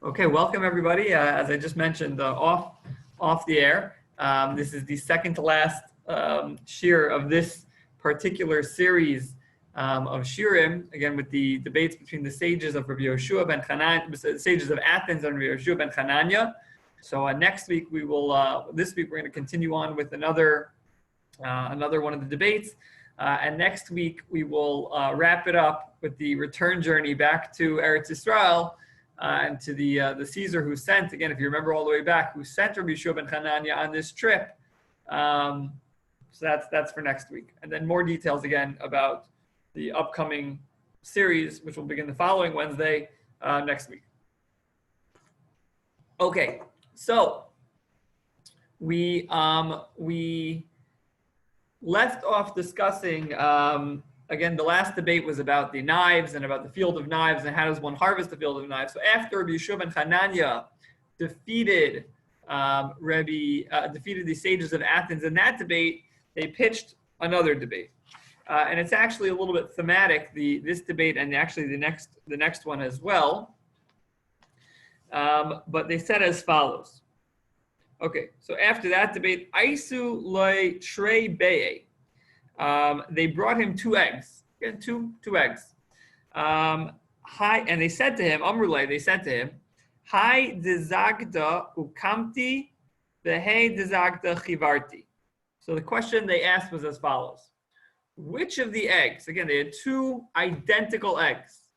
Okay, welcome everybody. As I just mentioned, off the air, this is the second to last shir of this particular series of shirim. Again, with the debates between the sages of Rabbi Yehoshua ben Hanan, the sages of Athens and Rabbi Yehoshua ben Hananya. So next week we will. This week we're going to continue on with another one of the debates, and next week we will wrap it up with the return journey back to Eretz Yisrael. And to the Caesar who sent, again, if you remember all the way back, who sent Rabbi Yehoshua ben Hananya on this trip. So that's for next week. And then more details again about the upcoming series, which will begin the following Wednesday next week. Okay, so we left off discussing. Again, the last debate was about the knives and about the field of knives and how does one harvest the field of knives. So after Rabbi Yehoshua ben Hananya defeated the sages of Athens in that debate, they pitched another debate, and it's actually a little bit thematic. This debate and actually the next one as well. But they said as follows. Okay, so after that debate, Aisu loy trei beye. They brought him two eggs. Again, two eggs. Hi, and they said to him, Amrulay, they said to him, Hi dezagda ukamti, vehe dezagda chivarti. So the question they asked was as follows. Which of the eggs, again, they had two identical eggs,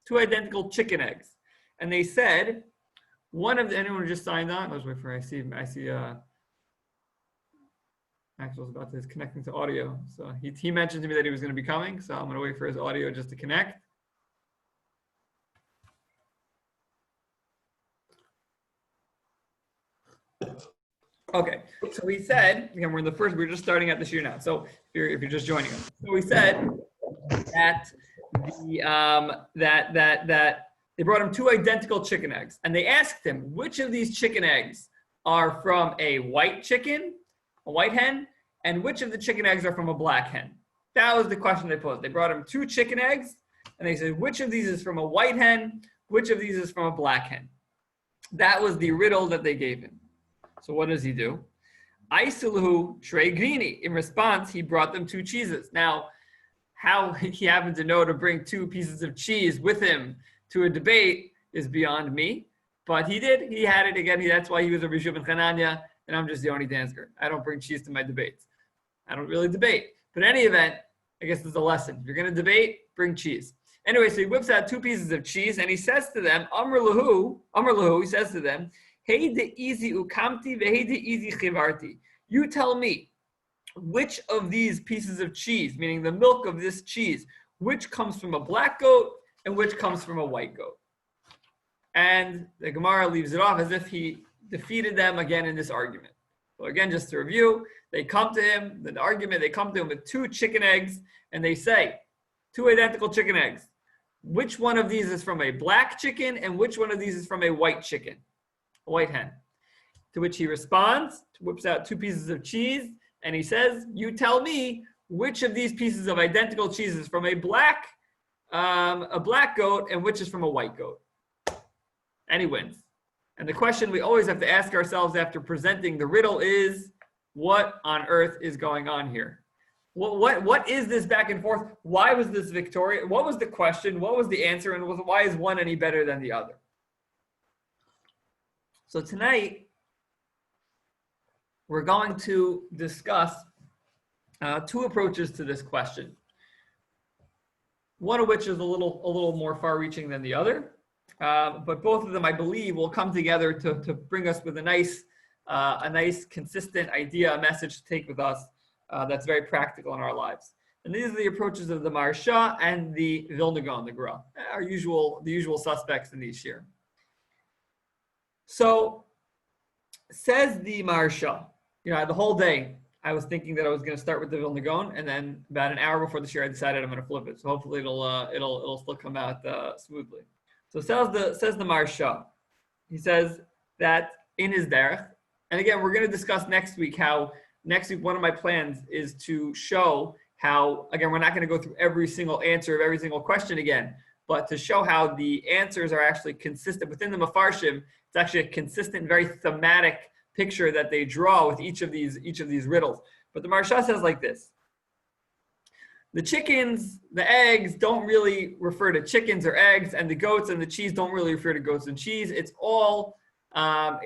two identical chicken eggs. And they said, anyone just signed on? Let's wait for, I see, Axel's about to connecting to audio. So he mentioned to me that he was going to be coming. So I'm going to wait for his audio just to connect. Okay. So we said, again, we're just starting at this year now. So if you're just joining us. So we said that that they brought him two identical chicken eggs. And they asked him, which of these chicken eggs are from a white chicken, a white hen, and which of the chicken eggs are from a black hen? That was the question they posed. They brought him two chicken eggs, and they said, which of these is from a white hen? Which of these is from a black hen? That was the riddle that they gave him. So what does he do? Aisiluhu trei grini. In response, he brought them two cheeses. Now, how he happened to know to bring two pieces of cheese with him to a debate is beyond me. But he did. He had it again. That's why he was a Rabbi Yehoshua ben Hananya. And I'm just Yoni Danzger. I don't bring cheese to my debates. I don't really debate. But in any event, I guess there's a lesson. If you're going to debate, bring cheese. Anyway, so he whips out two pieces of cheese and he says to them, Amr lahu, he says to them, Hey de easy ukamti vehe de easy chivarti. You tell me, which of these pieces of cheese, meaning the milk of this cheese, which comes from a black goat and which comes from a white goat? And the Gemara leaves it off as if he defeated them again in this argument. So again, just to review, they come to him with two chicken eggs, and they say, two identical chicken eggs. Which one of these is from a black chicken, and which one of these is from a white chicken, a white hen? To which he responds, whips out two pieces of cheese, and he says, you tell me which of these pieces of identical cheese is from a black goat, and which is from a white goat. And he wins. And the question we always have to ask ourselves after presenting the riddle is, what on earth is going on here? What is this back and forth? Why was this victorious? What was the question? What was the answer? And why is one any better than the other? So tonight, we're going to discuss two approaches to this question. One of which is a little more far-reaching than the other. But both of them, I believe, will come together to bring us with a nice, consistent idea, a message to take with us that's very practical in our lives. And these are the approaches of the Maharsha and the Vilna Gaon, the Gra, the usual suspects in these year. So, says the Maharsha, the whole day I was thinking that I was going to start with the Vilna Gaon, and then about an hour before the year I decided I'm going to flip it. So hopefully it'll still come out smoothly. So says the Maharsha. He says that in his derech, and again, we're going to discuss next week one of my plans is to show how, again, we're not going to go through every single answer of every single question again, but to show how the answers are actually consistent within the Mefarshim, it's actually a consistent, very thematic picture that they draw with each of these riddles. But the Maharsha says like this: the chickens, the eggs don't really refer to chickens or eggs, and the goats and the cheese don't really refer to goats and cheese. It's all a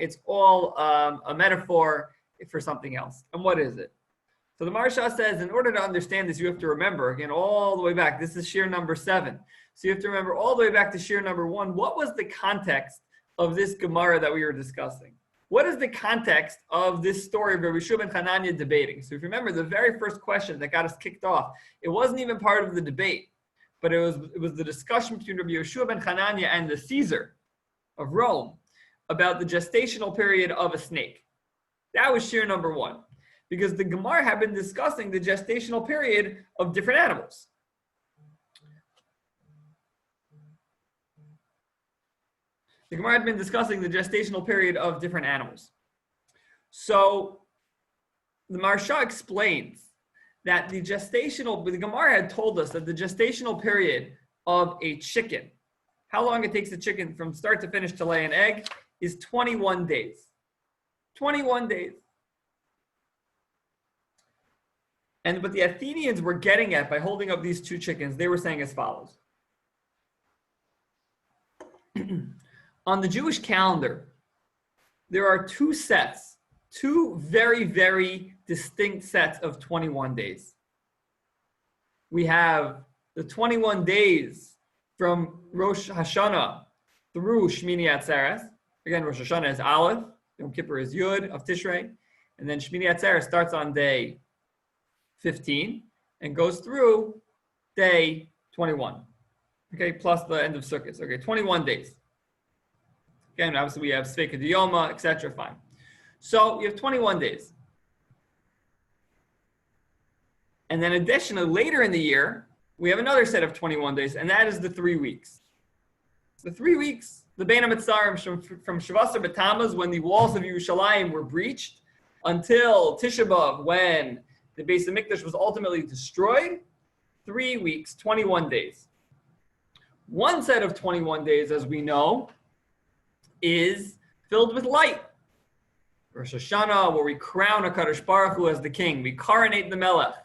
metaphor for something else. And what is it? So the Maharsha says, in order to understand this, you have to remember, again, all the way back. This is shir number 7. So you have to remember all the way back to shir number 1. What was the context of this Gemara that we were discussing? What is the context of this story of Rabbi Yehoshua ben Hanania debating? So if you remember, the very first question that got us kicked off, it wasn't even part of the debate, but it was the discussion between Rabbi Yehoshua ben Hanania and the Caesar of Rome about the gestational period of a snake. That was shir number 1. Because the Gemara had been discussing the gestational period of different animals. The Gemara had been discussing the gestational period of different animals. So the Maharsha explains that the Gemara had told us that the gestational period of a chicken, how long it takes a chicken from start to finish to lay an egg, is 21 days. 21 days. And what the Athenians were getting at by holding up these two chickens, they were saying as follows. On the Jewish calendar, there are two very, very distinct sets of 21 days. We have the 21 days from Rosh Hashanah through Shmini Atzeres. Again, Rosh Hashanah is Aleph, Yom Kippur is Yud of Tishrei, and then Shmini Atzeres starts on day 15 and goes through day 21. Okay, plus the end of Sukkot. Okay, 21 days. Again, obviously we have Sveika Diyoma, etc. Fine. So you have 21 days. And then additionally, later in the year, we have another set of 21 days, and that is the 3 weeks. The 3 weeks, the Bein HaMetzarim from Shavasar B'Tammuz, when the walls of Yerushalayim were breached, until Tisha B'Av, when the Beis HaMikdash was ultimately destroyed, 3 weeks, 21 days. One set of 21 days, as we know, is filled with light. Rosh Hashanah, where we crown HaKadosh Baruch Hu as the king. We coronate the Melech.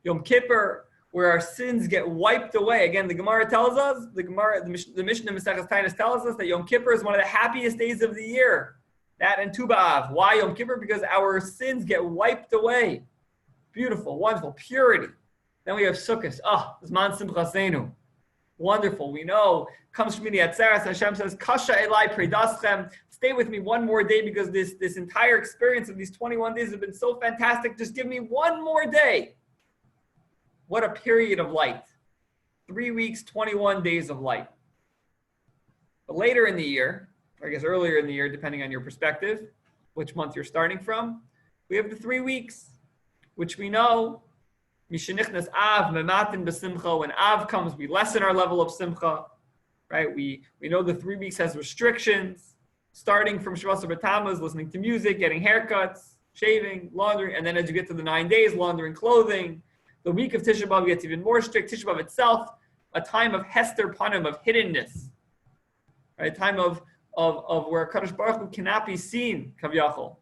Yom Kippur, where our sins get wiped away. Again, the Gemara tells us, the Mishnah Maseches Taanis tells us that Yom Kippur is one of the happiest days of the year. That and Tu B'Av. Why Yom Kippur? Because our sins get wiped away. Beautiful, wonderful, purity. Then we have Sukkot. Zman Simchaseinu. Wonderful. We know, comes Shmini Atzeres, Hashem says, Kasha Elai Predaschem. Stay with me one more day because this entire experience of these 21 days have been so fantastic. Just give me one more day. What a period of light. 3 weeks, 21 days of light. But later in the year, or I guess earlier in the year, depending on your perspective, which month you're starting from, we have the 3 weeks, which we know, Mishenichnas Av, Mematin B'Simcha, when Av comes, we lessen our level of Simcha, right? We know the 3 weeks has restrictions, starting from Shavasar B'Tammuz, listening to music, getting haircuts, shaving, laundering, and then as you get to the 9 days, laundering clothing. The week of Tisha B'Av gets even more strict. Tisha B'Av itself, a time of Hester Panim, of hiddenness, right? A time of where Kadosh Baruch Hu cannot be seen, Kavyachol,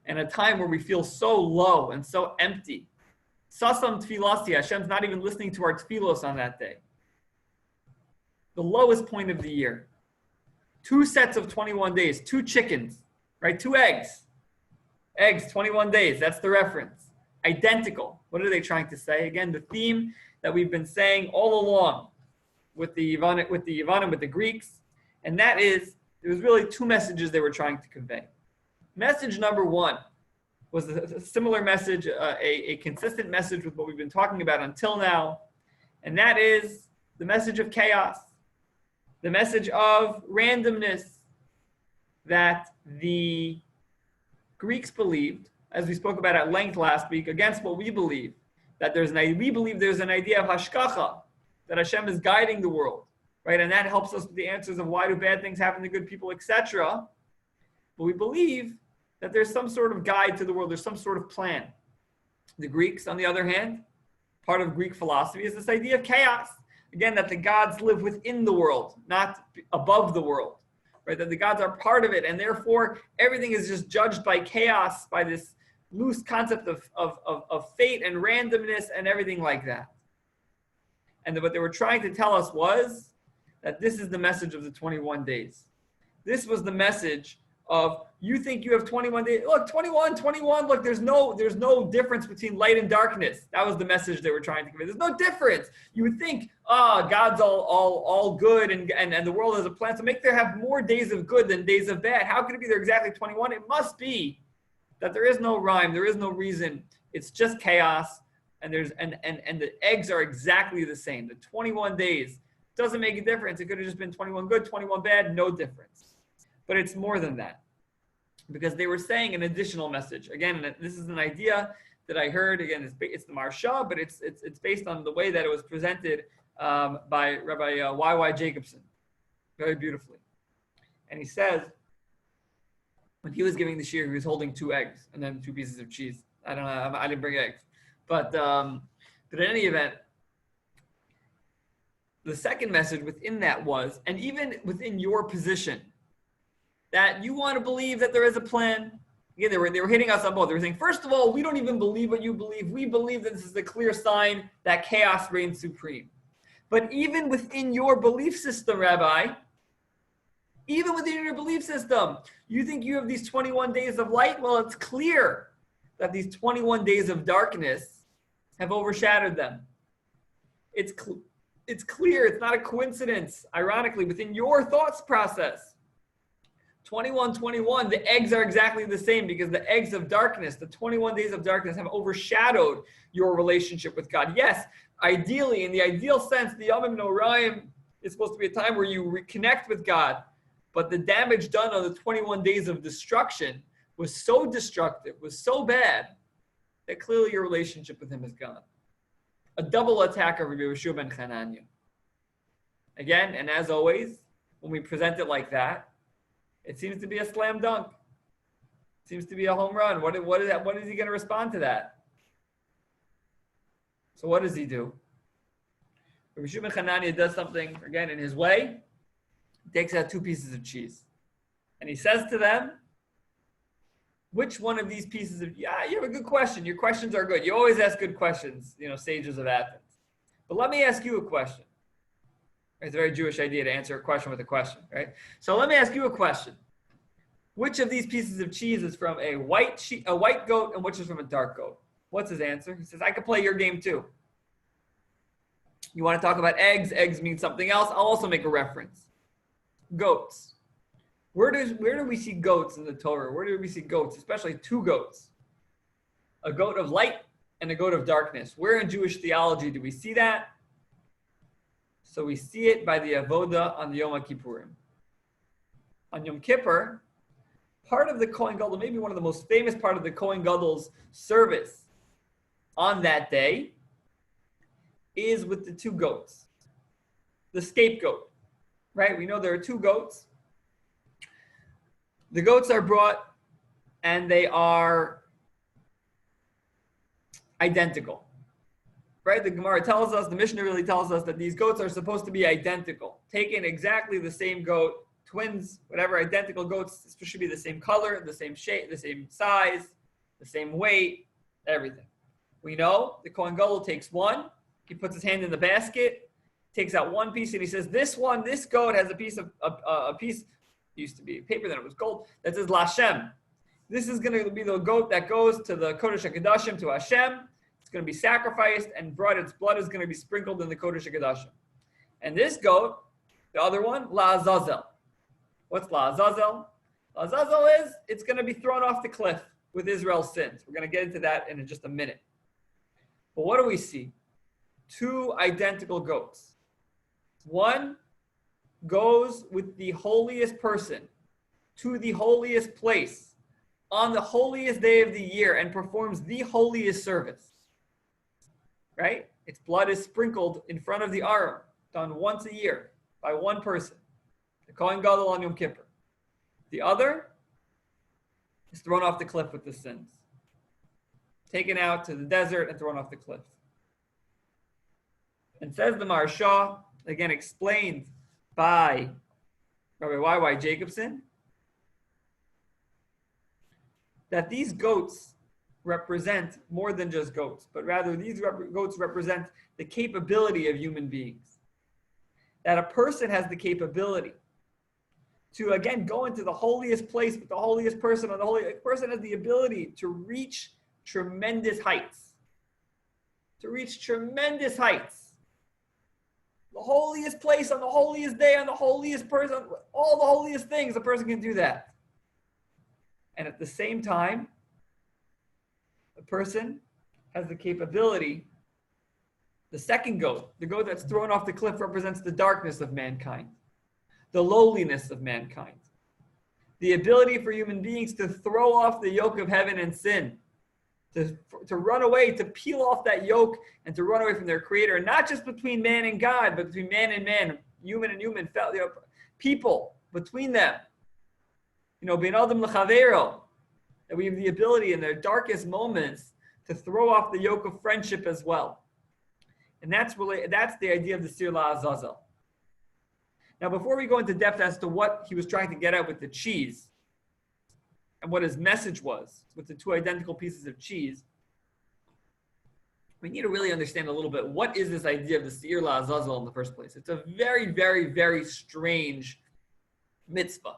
and a time where we feel so low and so empty. Sasam Tfilasi, Hashem's not even listening to our tfilos on that day. The lowest point of the year. 2 sets of 21 days, 2 chickens, right? 2 eggs. Eggs, 21 days, that's the reference. Identical. What are they trying to say? Again, the theme that we've been saying all along with the Yevanim, with the Greeks, and that is, there was really 2 messages they were trying to convey. Message number 1 was a similar message, a consistent message with what we've been talking about until now, and that is the message of chaos, the message of randomness that the Greeks believed, as we spoke about at length last week, against what we believe, that we believe there's an idea of hashkacha, that Hashem is guiding the world, right? And that helps us with the answers of why do bad things happen to good people, etc. But we believe that there's some sort of guide to the world, there's some sort of plan. The Greeks, on the other hand, part of Greek philosophy is this idea of chaos, Again, that the gods live within the world, not above the world, right? That the gods are part of it, and therefore everything is just judged by chaos, by this loose concept of fate and randomness and everything like that. And what they were trying to tell us was that this is the message of the 21 days. This was the message of, you think you have 21 days. Look, 21, look, there's no difference between light and darkness. That was the message they were trying to convey. There's no difference. You would think, God's all good and the world has a plan. So make there have more days of good than days of bad. How could it be there exactly 21? It must be that there is no rhyme, there is no reason. It's just chaos, and the eggs are exactly the same. The 21 days doesn't make a difference. It could have just been 21 good, 21 bad, no difference. But it's more than that, because they were saying an additional message. Again, this is an idea that I heard. Again, it's the Marsha, but it's based on the way that it was presented by Rabbi Y.Y. Jacobson, very beautifully. And he says, when he was giving the shiur, he was holding 2 eggs and then 2 pieces of cheese. I don't know, I didn't bring eggs. But in any event, the second message within that was, and even within your position, that you want to believe that there is a plan. Again, they were hitting us on both. They were saying, first of all, we don't even believe what you believe. We believe that this is a clear sign that chaos reigns supreme. But even within your belief system, Rabbi, even within your belief system, you think you have these 21 days of light? Well, it's clear that these 21 days of darkness have overshadowed them. It's clear. It's not a coincidence. Ironically, within your thoughts process, 21, the eggs are exactly the same, because the eggs of darkness, the 21 days of darkness, have overshadowed your relationship with God. Yes, ideally, in the ideal sense, the Yomim Noraim is supposed to be a time where you reconnect with God. But the damage done on the 21 days of destruction was so destructive, was so bad, that clearly your relationship with him is gone. A double attack of Rabbi Yehoshua ben Chananya. Again, and as always, when we present it like that, it seems to be a slam dunk. It seems to be a home run. What is he going to respond to that? So what does he do? Rabbi Yehoshua ben Chananya does something, again, in his way. He takes out 2 pieces of cheese. And he says to them, which one of these pieces of, you have a good question. Your questions are good. You always ask good questions, sages of Athens. But let me ask you a question. It's a very Jewish idea to answer a question with a question, right? So let me ask you a question. Which of these pieces of cheese is from a white goat, and which is from a dark goat? What's his answer? He says, I could play your game too. You want to talk about eggs? Eggs mean something else. I'll also make a reference. Goats. Where do we see goats in the Torah? Where do we see goats, especially 2 goats? A goat of light and a goat of darkness. Where in Jewish theology do we see that? So we see it by the avoda on the Yom Kippurim. On Yom Kippur, part of the Kohen Gadol, maybe one of the most famous part of the Kohen Gadol's service on that day, is with the 2 goats. The scapegoat, right? We know there are 2 goats. The goats are brought and they are identical, right? The Gemara tells us, the Mishnah really tells us that these goats are supposed to be identical. Taken exactly the same goat, twins, whatever, identical goats, this should be the same color, the same shape, the same size, the same weight, everything. We know the Kohen Gadol takes one, he puts his hand in the basket, takes out one piece, and he says, this goat has a piece of, used to be paper, then it was gold, that says Lashem. This is going to be the goat that goes to the Kodesh HaKadoshim, to Hashem. It's going to be sacrificed and its blood is going to be sprinkled in the Kodesh HaKadoshim. And this goat, the other one, La'azazel. What's La'azazel? La'azazel is, it's going to be thrown off the cliff with Israel's sins. We're going to get into that in just a minute. But what do we see? 2 identical goats. One goes with the holiest person to the holiest place on the holiest day of the year and performs the holiest service. Right? Its blood is sprinkled in front of the Aron, done once a year by one person, the Kohen Gadol on Yom Kippur. The other is thrown off the cliff with the sins, taken out to the desert and thrown off the cliff. And says the Maharsha, again explained by Rabbi Y.Y. Jacobson, that these goats represent more than just goats, but rather these goats represent the capability of human beings. That a person has the capability to, again, go into the holiest place with the holiest person, and the holiest person has the ability to reach tremendous heights. To reach tremendous heights. The holiest place on the holiest day, on the holiest person, all the holiest things, a person can do that. And at the same time, a person has the capability. The second goat, the goat that's thrown off the cliff, represents the darkness of mankind, the lowliness of mankind, the ability for human beings to throw off the yoke of heaven and sin, to run away, to peel off that yoke and to run away from their creator, not just between man and God, but between man and man, human and human, people between them. Ben Adam l'chavero, that we have the ability in their darkest moments to throw off the yoke of friendship as well. And that's the idea of the Sir La'azazel. Now, before we go into depth as to what he was trying to get at with the cheese and what his message was with the two identical pieces of cheese, we need to really understand a little bit what is this idea of the Sir La'azazel in the first place. It's a very, very, very strange mitzvah,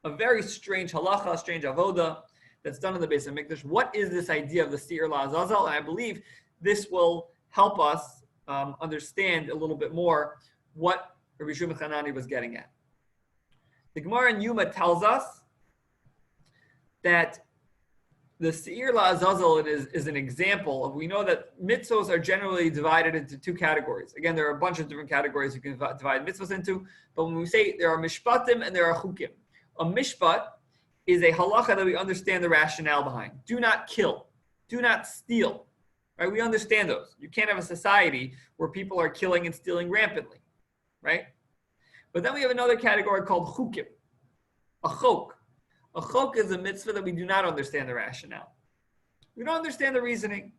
a very strange halacha, a strange avoda that's done in the Beis HaMikdash. What is this idea of the Sir La'azazel? And I believe this will help us understand a little bit more what Rabbi Shimon Hanani was getting at. The Gemara in Yuma tells us that the Sir La'azazel is an example of, we know that mitzvos are generally divided into two categories. Again, there are a bunch of different categories you can divide mitzvos into, but when we say there are mishpatim and there are chukim, a mishpat is a halacha that we understand the rationale behind. Do not kill. Do not steal. Right? We understand those. You can't have a society where people are killing and stealing rampantly. Right? But then we have another category called chukim. A chok. A chok is a mitzvah that we do not understand the rationale. We don't understand the reasoning.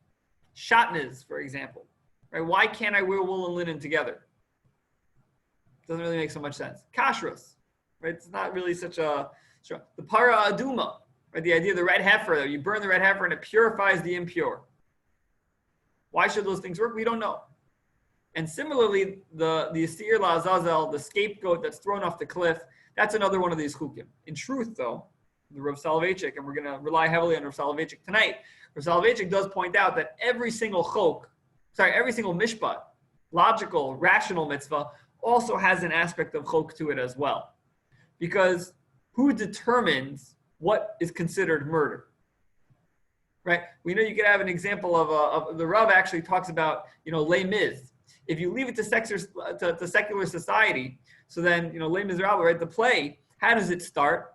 Shatnez, for example. Right? Why can't I wear wool and linen together? Doesn't really make so much sense. Kashrus. Right? It's not really such a... The para aduma, right? The idea of the red heifer, you burn the red heifer and it purifies the impure. Why should those things work? We don't know. And similarly, the Sir La'azazel, the scapegoat that's thrown off the cliff, that's another one of these chukim. In truth, though, the Rav Soloveitchik, and we're going to rely heavily on Rav Soloveitchik tonight, Rav Soloveitchik does point out that every single mishpat, logical, rational mitzvah, also has an aspect of chok to it as well. Because who determines what is considered murder? Right? We know you could have an example of the Rav actually talks about, les mis. If you leave it to secular society, so then, les miserables, right? The play, how does it start?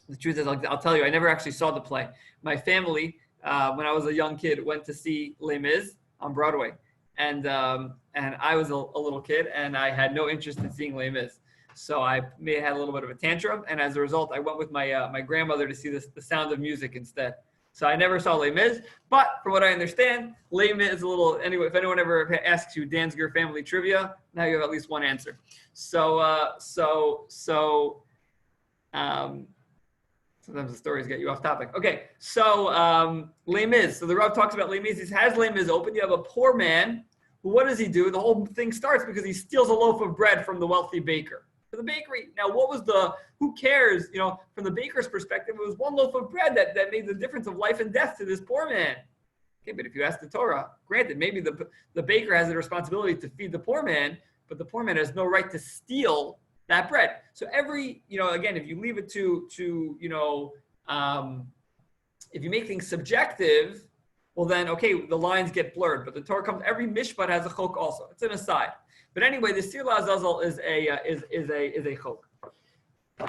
The truth is, I'll tell you, I never actually saw the play. My family, when I was a young kid, went to see Les Mis on Broadway. And I was a little kid, and I had no interest in seeing Les Mis. So I may have had a little bit of a tantrum, and as a result, I went with my grandmother to see The Sound of Music instead. So I never saw Les Mis, but from what I understand, Les Mis is a little, anyway, if anyone ever asks you Danzger family trivia, now you have at least one answer. Sometimes the stories get you off topic. Okay, so Les Mis. So the Rav talks about Les Mis. He has Les Mis open. You have a poor man. Who, what does he do? The whole thing starts because he steals a loaf of bread from the wealthy baker. For the bakery. Now, who cares? From the baker's perspective, it was one loaf of bread that made the difference of life and death to this poor man. Okay, but if you ask the Torah, granted, maybe the baker has the responsibility to feed the poor man, but the poor man has no right to steal that bread. So again, if you leave it to if you make things subjective, well then, okay, the lines get blurred. But the Torah comes, every mishpat has a chok also. It's an aside. But anyway, the Sir La'azazel is a chok.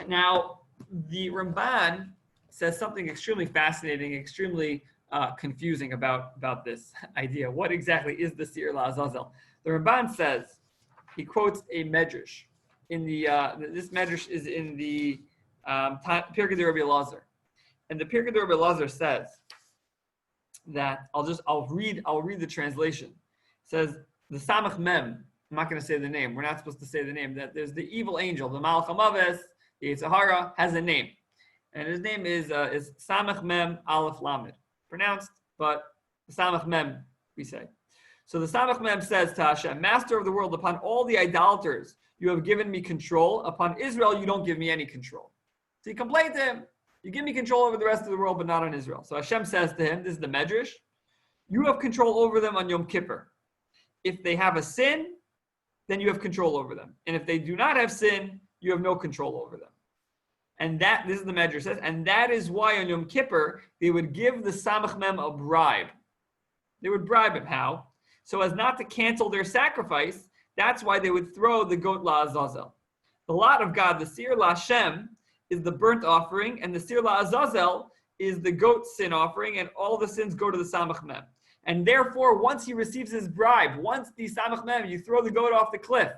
Now, the Ramban says something extremely fascinating, extremely confusing about this idea. What exactly is the Sir La'azazel? The Ramban says, he quotes a medrash. This medrash is in the Pirkei de Rabbi Elazar, and the Pirkei de Rabbi Elazar says that I'll read the translation. It says the Samach Mem I'm not going to say the name. We're not supposed to say the name. That there's the evil angel, the Malach HaMaves, the Yetzer Hara, has a name. And his name is Samach Mem Aleph Lamed. Pronounced, but Samach Mem, we say. So the Samach Mem says to Hashem, Master of the world, upon all the idolaters, you have given me control. Upon Israel, you don't give me any control. So he complained to him, you give me control over the rest of the world, but not on Israel. So Hashem says to him, this is the Medrash, you have control over them on Yom Kippur. If they have a sin, then you have control over them. And if they do not have sin, you have no control over them. And that, this is the Medrash says, and that is why on Yom Kippur, they would give the Samach Mem a bribe. They would bribe him. How? So as not to cancel their sacrifice, that's why they would throw the goat la'azazel. The lot of God, the Sir la'Hashem, is the burnt offering, and the Sir la'azazel is the goat sin offering, and all the sins go to the Samach Mem. And therefore, once he receives his bribe, once the Samach Mem, you throw the goat off the cliff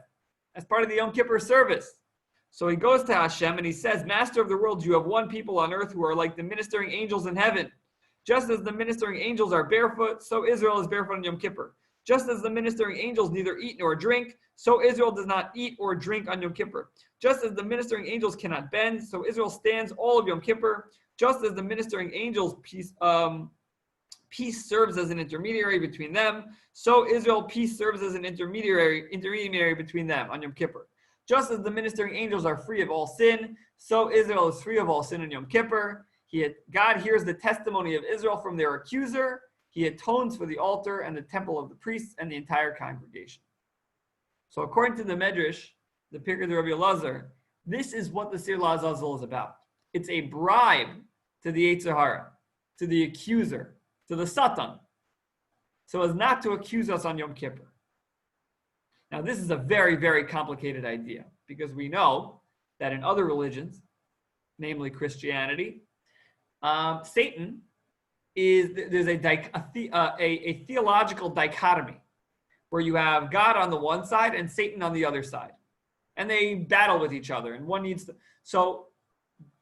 as part of the Yom Kippur service. So he goes to Hashem and he says, Master of the world, you have one people on earth who are like the ministering angels in heaven. Just as the ministering angels are barefoot, so Israel is barefoot on Yom Kippur. Just as the ministering angels neither eat nor drink, so Israel does not eat or drink on Yom Kippur. Just as the ministering angels cannot bend, so Israel stands all of Yom Kippur. Just as the ministering angels peace serves as an intermediary between them, so Israel peace serves as an intermediary between them on Yom Kippur. Just as the ministering angels are free of all sin, so Israel is free of all sin on Yom Kippur. God hears the testimony of Israel from their accuser. He atones for the altar and the temple of the priests and the entire congregation. So according to the Medrash, the Pirkei de Rabbi Elazar, this is what the Sir la'azazel is about. It's a bribe to the Yetzer Hara, to the accuser, to the Satan, so as not to accuse us on Yom Kippur. Now, this is a very, very complicated idea because we know that in other religions, namely Christianity, Satan there's a theological dichotomy where you have God on the one side and Satan on the other side, and they battle with each other. And one needs to. So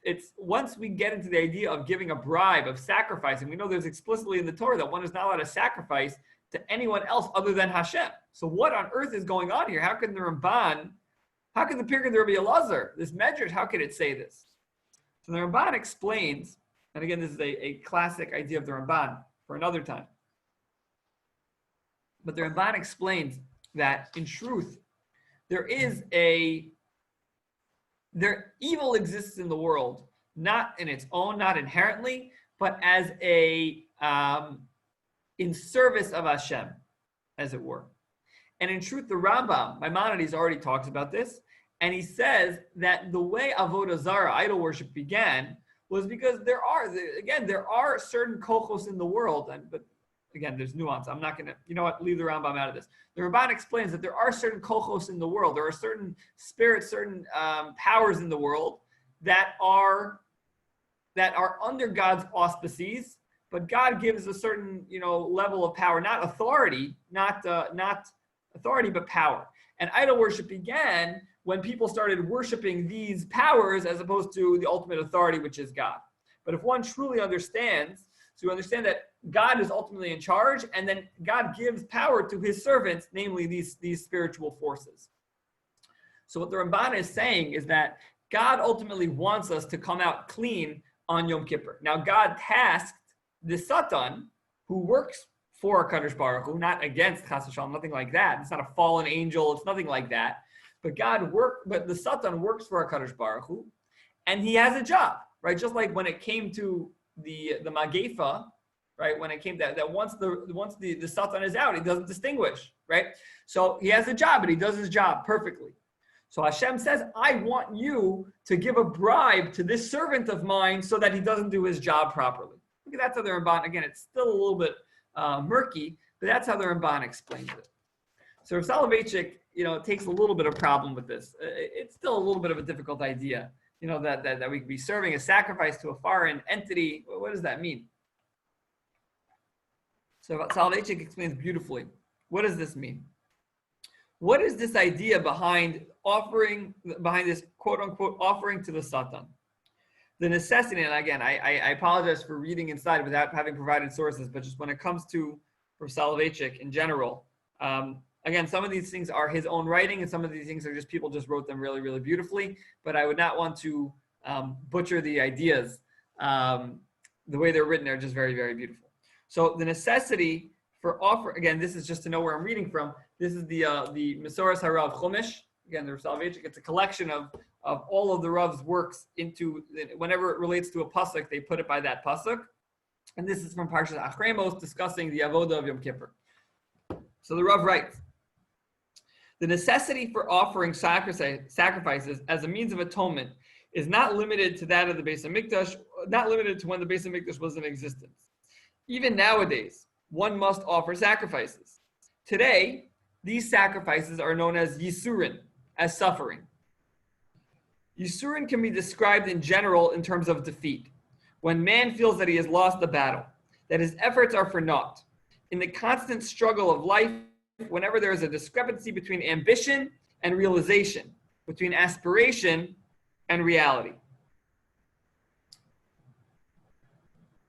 it's once we get into the idea of giving a bribe, of sacrificing, we know there's explicitly in the Torah that one is not allowed to sacrifice to anyone else other than Hashem. So what on earth is going on here? How can the Ramban, how can the Pirkei de Rabbi Elazar, this Medrash, how can it say this? So the Ramban explains, and again, this is a classic idea of the Ramban for another time. But the Ramban explains that in truth, evil exists in the world, not in its own, not inherently, but as in service of Hashem, as it were. And in truth, the Rambam, Maimonides, already talks about this, and he says that the way Avodah Zarah, idol worship, began was because there are certain kochos in the world, but again, there's nuance. I'm not going to, leave the Rambam out of this. The Ramban explains that there are certain kochos in the world. There are certain spirits, certain powers in the world that are under God's auspices, but God gives a certain, level of power, not authority, not authority, but power. And idol worship began when people started worshiping these powers as opposed to the ultimate authority, which is God. But if one truly understands, so you understand that God is ultimately in charge, and then God gives power to his servants, namely these spiritual forces. So what the Ramban is saying is that God ultimately wants us to come out clean on Yom Kippur. Now, God tasked the Satan, who works for HaKadosh Baruch Hu, not against Chas v'Shalom, nothing like that. It's not a fallen angel. It's nothing like that. But the Satan works for HaKadosh Baruch Hu, and he has a job, right? Just like when it came to the Magefa, right? When it came that once the Satan is out, he doesn't distinguish, right? So he has a job, and he does his job perfectly. So Hashem says, I want you to give a bribe to this servant of mine so that he doesn't do his job properly. That's how the Ramban, again, it's still a little bit murky, but that's how the Ramban explains it. So Rav Soloveitchik, takes a little bit of problem with this. It's still a little bit of a difficult idea, that we could be serving a sacrifice to a foreign entity. What does that mean? So Rav Soloveitchik explains beautifully. What does this mean? What is this idea behind this quote unquote offering to the Satan? The necessity, and again, I apologize for reading inside without having provided sources, but just when it comes to Rav Soloveitchik in general, Again, some of these things are his own writing, and some of these things are just people just wrote them really, really beautifully. But I would not want to butcher the ideas. The way they're written are just very, very beautiful. So the necessity for offer, again, this is just to know where I'm reading from. This is the Mesoras Harav Chumash. Again, the Salvation. It's a collection of all of the Rav's works into, whenever it relates to a pasuk, they put it by that pasuk. And this is from Parshas Achremos, discussing the Avodah of Yom Kippur. So the Rav writes, the necessity for offering sacrifices as a means of atonement is not limited to that of the Beis HaMikdash, not limited to when the Beis HaMikdash was in existence. Even nowadays, one must offer sacrifices. Today, these sacrifices are known as Yisurin, as suffering. Yisurin can be described in general in terms of defeat, when man feels that he has lost the battle, that his efforts are for naught. In the constant struggle of life, whenever there is a discrepancy between ambition and realization, between aspiration and reality.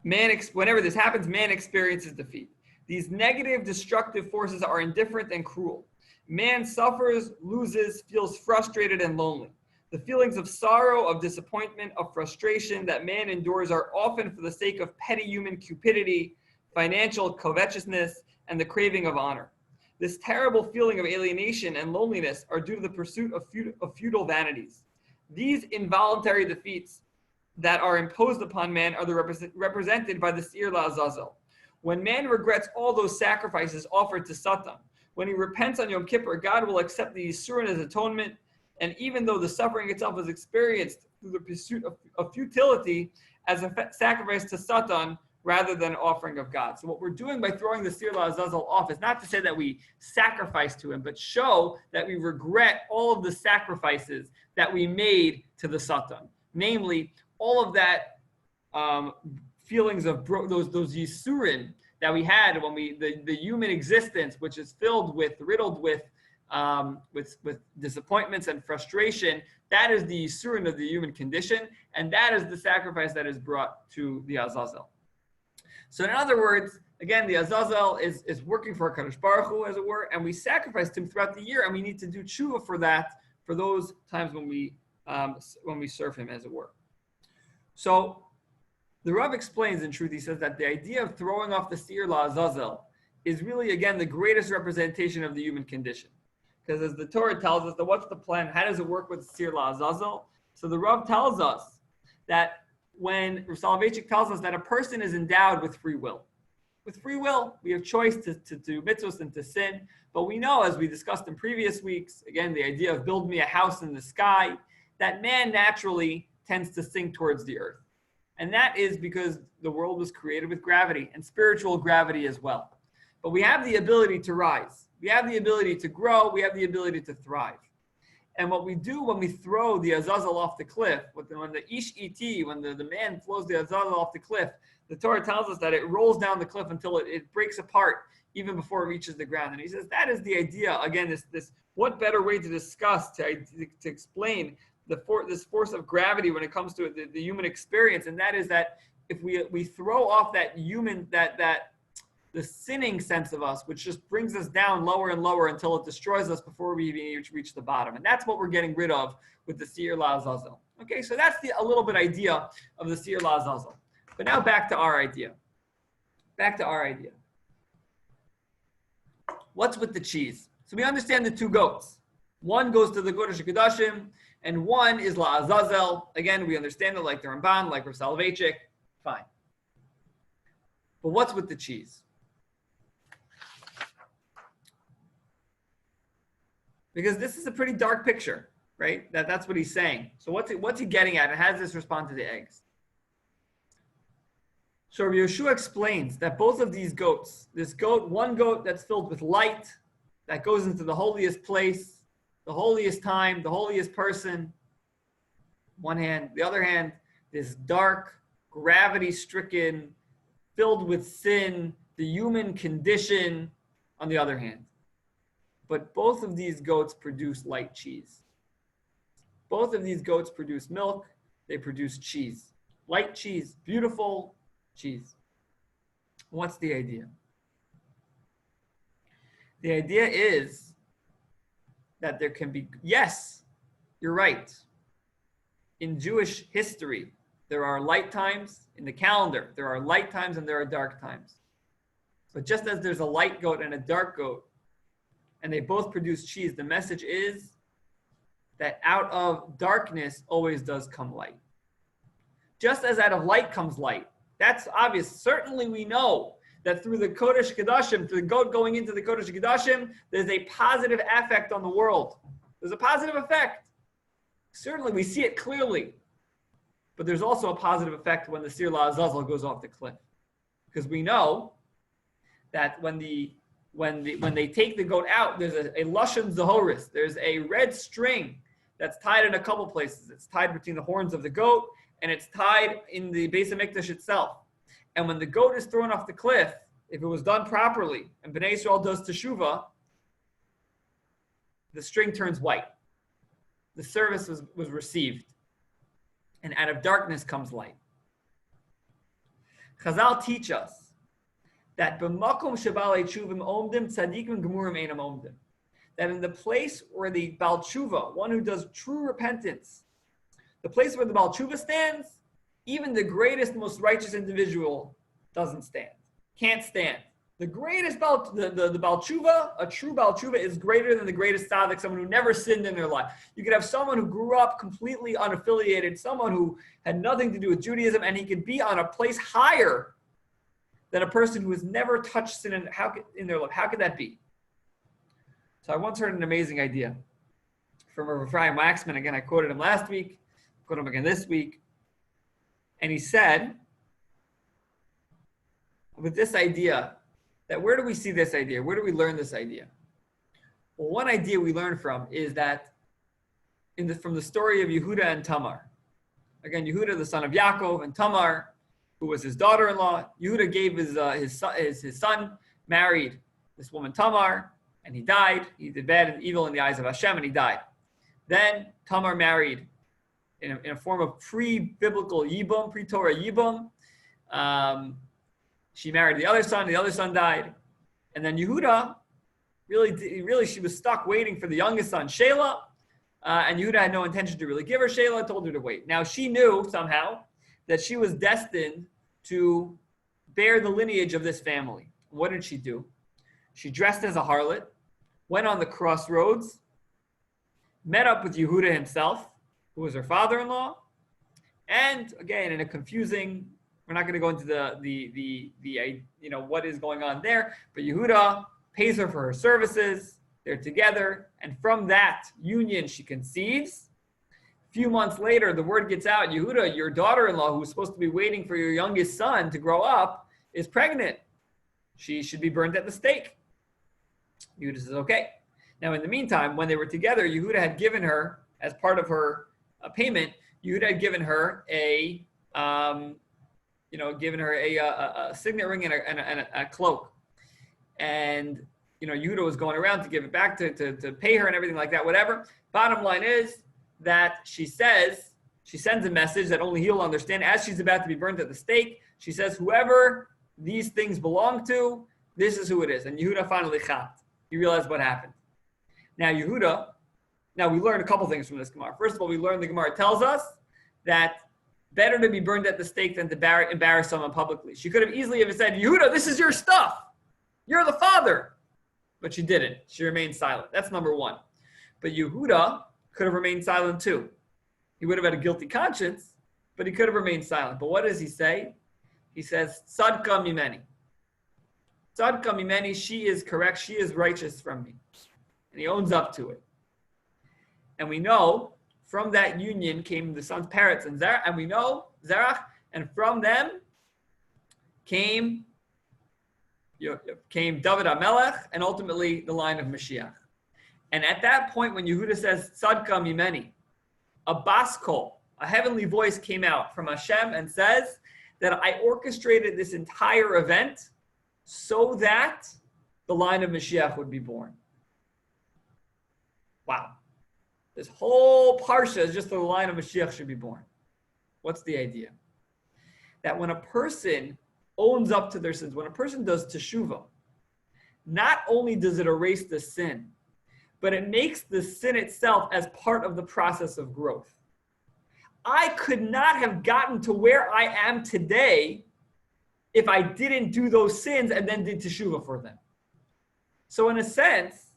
Whenever this happens, man experiences defeat. These negative, destructive forces are indifferent and cruel. Man suffers, loses, feels frustrated and lonely. The feelings of sorrow, of disappointment, of frustration that man endures are often for the sake of petty human cupidity, financial covetousness, and the craving of honor. This terrible feeling of alienation and loneliness are due to the pursuit of futile vanities. These involuntary defeats that are imposed upon man are represented by the Seir LaAzazel. When man regrets all those sacrifices offered to Satan, when he repents on Yom Kippur, God will accept the Yisurin as atonement, and even though the suffering itself is experienced through the pursuit of futility as a sacrifice to Satan, rather than offering of God. So what we're doing by throwing the Seir LaAzazel off is not to say that we sacrifice to him, but show that we regret all of the sacrifices that we made to the Satan. Namely, all of that feelings of those Yisurin that we had when the human existence, which is riddled with disappointments and frustration, that is the Yisurin of the human condition, and that is the sacrifice that is brought to the Azazel. So in other words, again, the Azazel is working for HaKadosh Baruch Hu, as it were, and we sacrificed him throughout the year, and we need to do tshuva for that, for those times when we serve him, as it were. So the Rav explains, in truth, he says that the idea of throwing off the Seir LaAzazel is really, again, the greatest representation of the human condition. Because as the Torah tells us, what's the plan? How does it work with Seir LaAzazel? So the Rav tells us that when Soloveitchik tells us that a person is endowed with free will. With free will, we have choice to do mitzvahs and to sin, but we know, as we discussed in previous weeks, again, the idea of build me a house in the sky, that man naturally tends to sink towards the earth. And that is because the world was created with gravity, and spiritual gravity as well. But we have the ability to rise. We have the ability to grow. We have the ability to thrive. And what we do when we throw the Azazel off the cliff, when the Ish Iti, when the man throws the Azazel off the cliff, the Torah tells us that it rolls down the cliff until it breaks apart even before it reaches the ground. And he says that is the idea. Again, this what better way to discuss, to explain this force of gravity when it comes to the human experience, and that is that if we throw off that human, the sinning sense of us, which just brings us down lower and lower until it destroys us before we even reach the bottom. And that's what we're getting rid of with the Seir LaAzazel. Okay, so that's a little bit idea of the Seir LaAzazel. But now back to our idea. What's with the cheese? So we understand the two goats. One goes to the Kodesh HaKodashim, and one is LaAzazel. Again, we understand it like the Ramban, like Rav Soloveitchik. Fine. But what's with the cheese? Because this is a pretty dark picture, right? That's what he's saying. So what's he getting at, and how does this respond to the eggs? So Rabbi Yehoshua explains that both of these goats, one goat that's filled with light, that goes into the holiest place, the holiest time, the holiest person, one hand. The other hand, this dark, gravity-stricken, filled with sin, the human condition, on the other hand. But both of these goats produce light cheese. Both of these goats produce milk. They produce cheese. Light cheese. Beautiful cheese. What's the idea? The idea is that there can be, yes, you're right. In Jewish history, there are light times in the calendar. There are light times and there are dark times. But just as there's a light goat and a dark goat, and they both produce cheese, the message is that out of darkness always does come light. Just as out of light comes light. That's obvious. Certainly we know that through the Kodesh Kodashim, through the goat going into the Kodesh Kodashim, there's a positive effect on the world. There's a positive effect. Certainly we see it clearly. But there's also a positive effect when the Sir La'azazel goes off the cliff. Because we know that when they take the goat out, there's a Lashon Zahoris. There's a red string that's tied in a couple places. It's tied between the horns of the goat, and it's tied in the Beis HaMikdash itself. And when the goat is thrown off the cliff, if it was done properly, and Bnei Yisrael does teshuvah, the string turns white. The service was received. And out of darkness comes light. Chazal teach us that b'makom shebalei tshuvim omdim tzadikim gemurim einam omdim. That in the place where the Baal Tshuva, one who does true repentance, the place where the Baal Tshuva stands, even the greatest, most righteous individual doesn't stand, can't stand. The greatest the Baal Tshuva, a true Baal Tshuva, is greater than the greatest tzaddik, someone who never sinned in their life. You could have someone who grew up completely unaffiliated, someone who had nothing to do with Judaism, and he could be on a place higher than a person who has never touched sin in their life. How could that be? So I once heard an amazing idea from Rabbi Waxman. Again, I quoted him last week, quoted him again this week. And he said, with this idea, that where do we see this idea? Where do we learn this idea? Well, one idea we learn from is that from the story of Yehuda and Tamar. Again, Yehuda, the son of Yaakov, and Tamar, who was his daughter-in-law. Yehuda gave his son, married this woman Tamar, and he died. He did bad and evil in the eyes of Hashem, and he died. Then Tamar married in a form of pre-biblical Yibum, pre-Torah Yibum. She married the other son died. And then Yehuda, really, she was stuck waiting for the youngest son, Shelah, and Yehuda had no intention to really give her Shelah, told her to wait. Now she knew somehow that she was destined to bear the lineage of this family. What did she do? She dressed as a harlot, went on the crossroads, met up with Yehuda himself, who was her father-in-law, and again, in a confusing, we're not going to go into the what is going on there, but Yehuda pays her for her services. They're together, and from that union, she conceives. A few months later, the word gets out, Yehuda, your daughter-in-law, who's supposed to be waiting for your youngest son to grow up, is pregnant. She should be burned at the stake. Yehuda says, okay. Now, in the meantime, when they were together, Yehuda had given her, as part of her payment, Yehuda had given her a signet ring and a cloak. And, Yehuda was going around to give it back to pay her and everything like that, whatever. Bottom line is that she sends a message that only he'll understand. As she's about to be burnt at the stake, she says, whoever these things belong to, this is who it is. And Yehuda finally chapped. He realized what happened. Now we learn a couple things from this Gemara. First of all, we learn the Gemara tells us that better to be burned at the stake than to embarrass someone publicly. She could have easily have said, Yehuda, this is your stuff. You're the father. But she didn't. She remained silent. That's number one. But Yehuda could have remained silent too. He would have had a guilty conscience, but he could have remained silent. But what does he say? He says, Tzadka mimeni. Tzadka mimeni, she is correct. She is righteous from me. And he owns up to it. And we know from that union came the sons Peretz and Zerach, and we know Zerach, and from them came David HaMelech, and ultimately the line of Mashiach. And at that point, when Yehuda says, Tzadka mimeni, a bas kol, a heavenly voice came out from Hashem and says that I orchestrated this entire event so that the line of Mashiach would be born. Wow. This whole parsha is just the line of Mashiach should be born. What's the idea? That when a person owns up to their sins, when a person does teshuvah, not only does it erase the sin, but it makes the sin itself as part of the process of growth. I could not have gotten to where I am today if I didn't do those sins and then did teshuvah for them. So in a sense,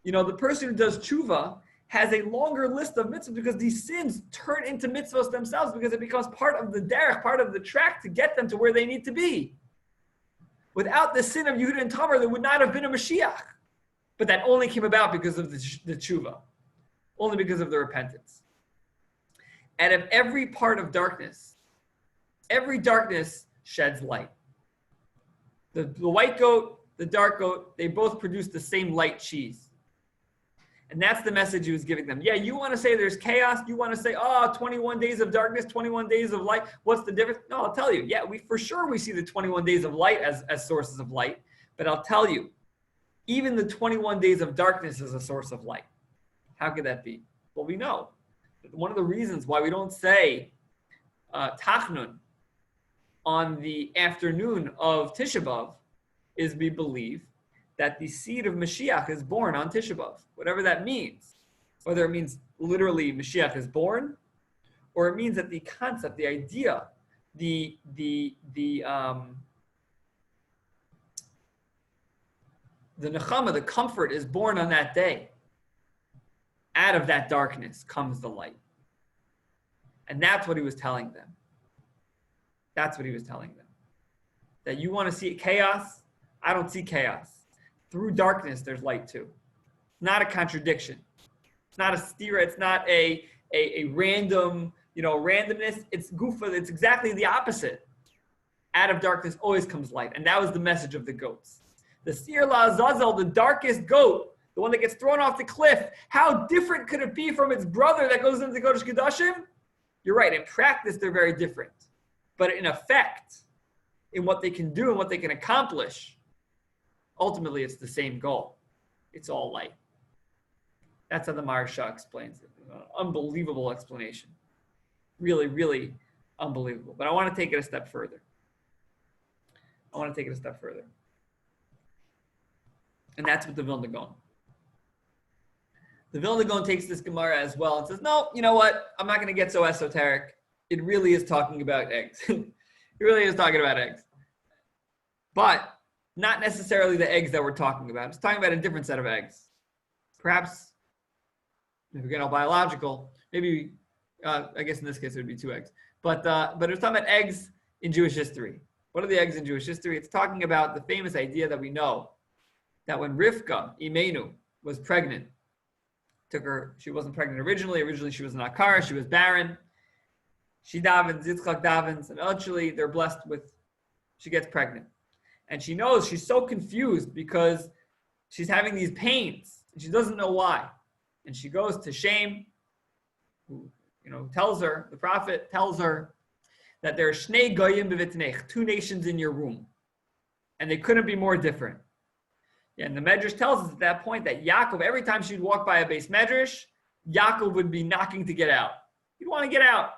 the person who does teshuvah has a longer list of mitzvahs because these sins turn into mitzvahs themselves because it becomes part of the derech, part of the track to get them to where they need to be. Without the sin of Yehuda and Tamar, there would not have been a Mashiach. But that only came about because of the teshuvah, only because of the repentance. Out of every part of darkness, every darkness sheds light. The white goat, the dark goat, they both produce the same light cheese. And that's the message he was giving them. Yeah, you want to say there's chaos. You want to say, 21 days of darkness, 21 days of light. What's the difference? No, I'll tell you. Yeah, we see the 21 days of light as sources of light. But I'll tell you, even the 21 days of darkness is a source of light. How could that be? Well, we know. One of the reasons why we don't say Tachnun on the afternoon of Tisha B'Av is we believe that the seed of Mashiach is born on Tisha B'Av, whatever that means. Whether it means literally Mashiach is born, or it means that the concept, the idea, the nechama, the comfort is born on that day. Out of that darkness comes the light. And that's what he was telling them. That's what he was telling them. That you want to see chaos? I don't see chaos. Through darkness, there's light too. Not a contradiction. It's not a stira. It's not a random, randomness. It's gufa. It's exactly the opposite. Out of darkness always comes light. And that was the message of the goats. The Seir La'azazel, the darkest goat, the one that gets thrown off the cliff, how different could it be from its brother that goes into the Kodesh Kodashim? You're right. In practice, they're very different. But in effect, in what they can do and what they can accomplish, ultimately, it's the same goal. It's all light. That's how the Maharsha explains it. Unbelievable explanation. Really, really unbelievable. But I want to take it a step further. And that's what the Vilna Gaon. The Vilna Gaon takes this Gemara as well and says, no, you know what? I'm not going to get so esoteric. It really is talking about eggs. It really is talking about eggs. But not necessarily the eggs that we're talking about. It's talking about a different set of eggs. Perhaps, if we're getting all biological, maybe, I guess in this case it would be 2 eggs. But it's talking about eggs in Jewish history. What are the eggs in Jewish history? It's talking about the famous idea that we know that when Rivka, Imenu, was pregnant, she wasn't pregnant originally. Originally she was an Akara, she was barren. She davens, Yitzchak davens, and eventually they're blessed with, she gets pregnant. And she knows she's so confused because she's having these pains and she doesn't know why. And she goes to Shem, who tells her, the prophet tells her that there are Shnei Goyim b'vitnech, 2 nations in your womb. And they couldn't be more different. And the Medrash tells us at that point that Yaakov, every time she'd walk by a base Medrash, Yaakov would be knocking to get out. He'd want to get out.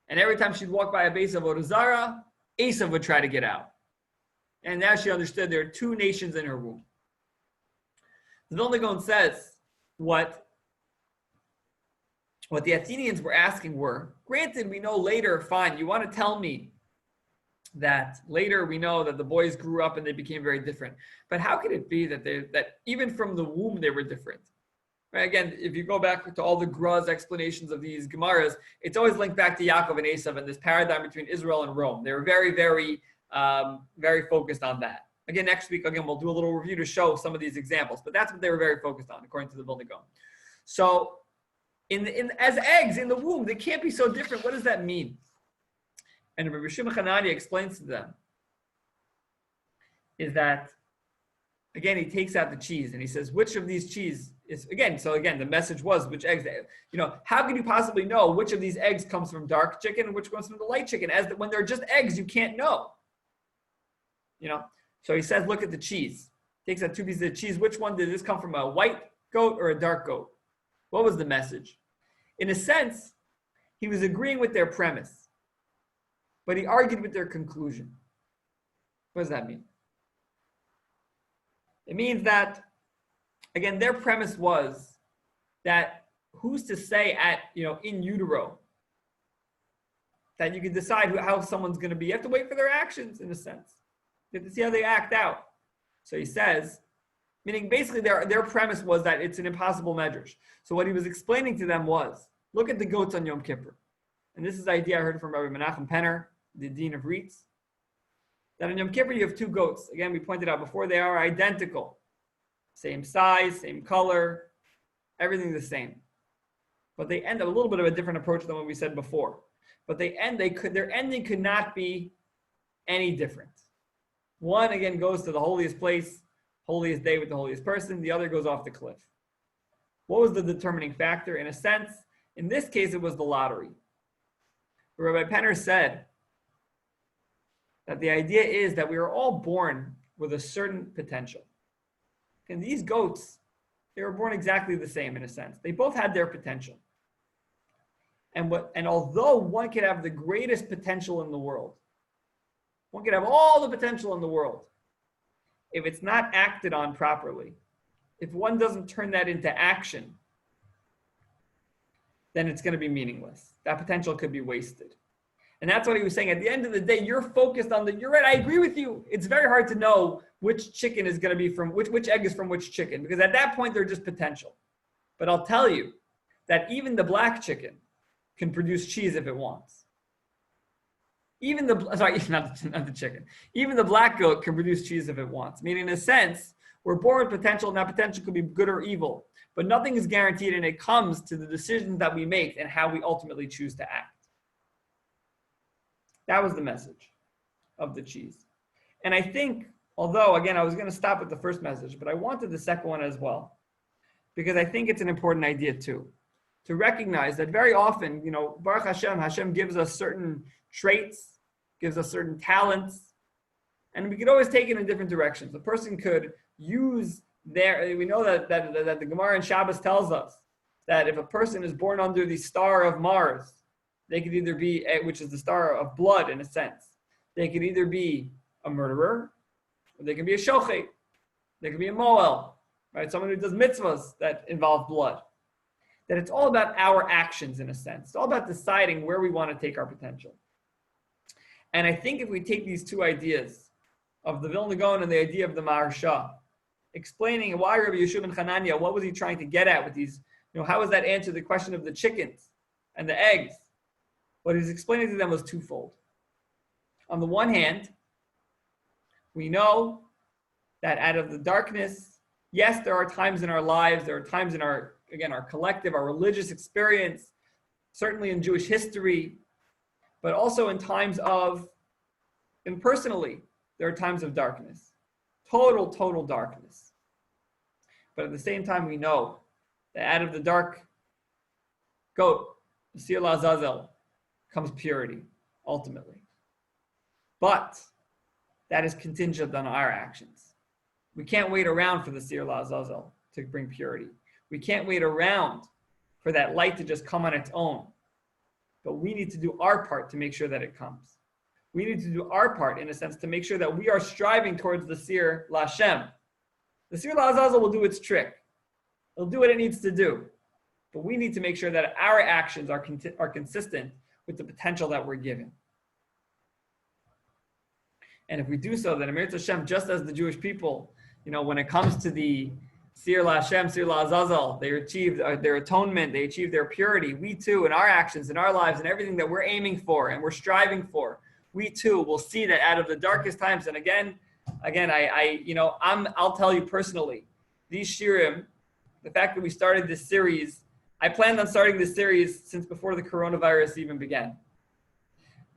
And every time she'd walk by a base of Avodah Esav would try to get out. And now she understood there are 2 nations in her womb. The Vilna Gaon says what the Athenians were asking were, granted, we know later, fine, you want to tell me that later we know that the boys grew up and they became very different. But how could it be that even from the womb they were different? Right? Again, if you go back to all the Graz explanations of these Gemaras, it's always linked back to Yaakov and Esav and this paradigm between Israel and Rome. They were very, very, very focused on that. Again, next week, we'll do a little review to show some of these examples, but that's what they were very focused on, according to the Vilna Gaon. So, as eggs in the womb, they can't be so different. What does that mean? And Rabbi Shimon Hanania explains to them is that, again, he takes out the cheese and he says, which of these cheese is, the message was which eggs, how can you possibly know which of these eggs comes from dark chicken and which comes from the light chicken? When they're just eggs, you can't know. So he says, look at the cheese. Takes out 2 pieces of cheese. Which one did this come from, a white goat or a dark goat? What was the message? In a sense, he was agreeing with their premise, but he argued with their conclusion. What does that mean? It means that, again, their premise was that who's to say in utero that you can decide how someone's going to be. You have to wait for their actions, in a sense. You have to see how they act out. So he says, meaning basically their premise was that it's an impossible medrash. So what he was explaining to them was, look at the goats on Yom Kippur. And this is the idea I heard from Rabbi Menachem Penner, the dean of Reitz, that on Yom Kippur you have two goats. Again, we pointed out before, they are identical. Same size, same color, everything the same. But they end up a little bit of a different approach than what we said before. But their ending could not be any different. One, again, goes to the holiest place, holiest day with the holiest person. The other goes off the cliff. What was the determining factor? In a sense, in this case, it was the lottery. Rabbi Penner said that the idea is that we are all born with a certain potential. And these goats, they were born exactly the same in a sense. They both had their potential. And although one could have the greatest potential in the world, one could have all the potential in the world, if it's not acted on properly, if one doesn't turn that into action, then it's going to be meaningless. That potential could be wasted. And that's what he was saying. At the end of the day, you're focused on you're right, I agree with you. It's very hard to know which chicken is going to be from, which egg is from which chicken, because at that point, they're just potential. But I'll tell you that even the black chicken can produce cheese if it wants. Even not the chicken. Even the black goat can produce cheese if it wants. Meaning, in a sense, we're born with potential, and that potential could be good or evil. But nothing is guaranteed, and it comes to the decisions that we make and how we ultimately choose to act. That was the message of the cheese. And I think, although, again, I was going to stop with the first message, but I wanted the second one as well, because I think it's an important idea too, to recognize that very often, Baruch Hashem gives us certain traits, gives us certain talents, and we could always take it in different directions. A person could use we know that the Gemara in Shabbos tells us that if a person is born under the star of Mars, they could either be, which is the star of blood in a sense, they could either be a murderer, or they can be a shochet, they could be a moel, right? Someone who does mitzvahs that involve blood. That it's all about our actions in a sense. It's all about deciding where we want to take our potential. And I think if we take these two ideas of the Vilna Gaon and the idea of the Maharsha, explaining why Rabbi Yehoshua ben Hanania, what was he trying to get at with these, how was that answer the question of the chickens and the eggs? What he was explaining to them was twofold. On the one hand, we know that out of the darkness, yes, there are times in our lives, there are times in our collective, our religious experience, certainly in Jewish history, but also in times and personally, there are times of darkness, total darkness. But at the same time, we know that out of the dark goat, the Sir Azazel, comes purity, ultimately. But that is contingent on our actions. We can't wait around for the Sir Azazel to bring purity. We can't wait around for that light to just come on its own. But we need to do our part to make sure that it comes. We need to do our part, in a sense, to make sure that we are striving towards the Sir Lashem. The Sir Azazel will do its trick. It'll do what it needs to do. But we need to make sure that our actions are consistent with the potential that we're given. And if we do so, then Amir Hashem, just as the Jewish people, when it comes to the Sir Lashem, Sir Azazel, they achieved their atonement, they achieved their purity. We too, in our actions, in our lives, and everything that we're aiming for and we're striving for, we too will see that out of the darkest times. And again, I'll tell you personally, these shirim, the fact that we started this series, I planned on starting this series since before the coronavirus even began.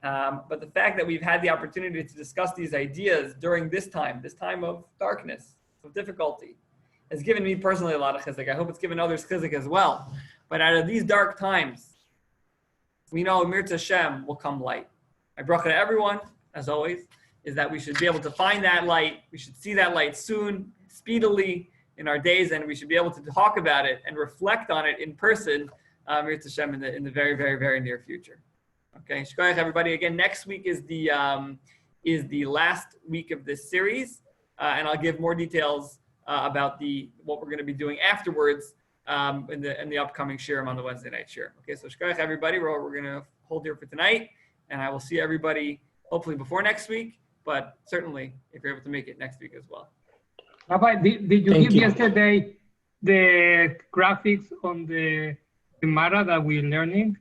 But the fact that we've had the opportunity to discuss these ideas during this time of darkness, of difficulty, has given me personally a lot of chizuk. I hope it's given others chizuk as well. But out of these dark times, we know Amir Hashem will come light. My bracha to everyone, as always, is that we should be able to find that light. We should see that light soon, speedily in our days, and we should be able to talk about it and reflect on it in person, Amir Hashem, in the very, very, very near future. Okay, shkoyach everybody. Again, next week is the last week of this series, and I'll give more details about what we're going to be doing afterwards in the upcoming shirim on the Wednesday night shirim. Okay, so shkoyach everybody. We're going to hold here for tonight, and I will see everybody hopefully before next week, but certainly if you're able to make it next week as well. Rabbi, did you give yesterday the graphics on the Gemara that we're learning?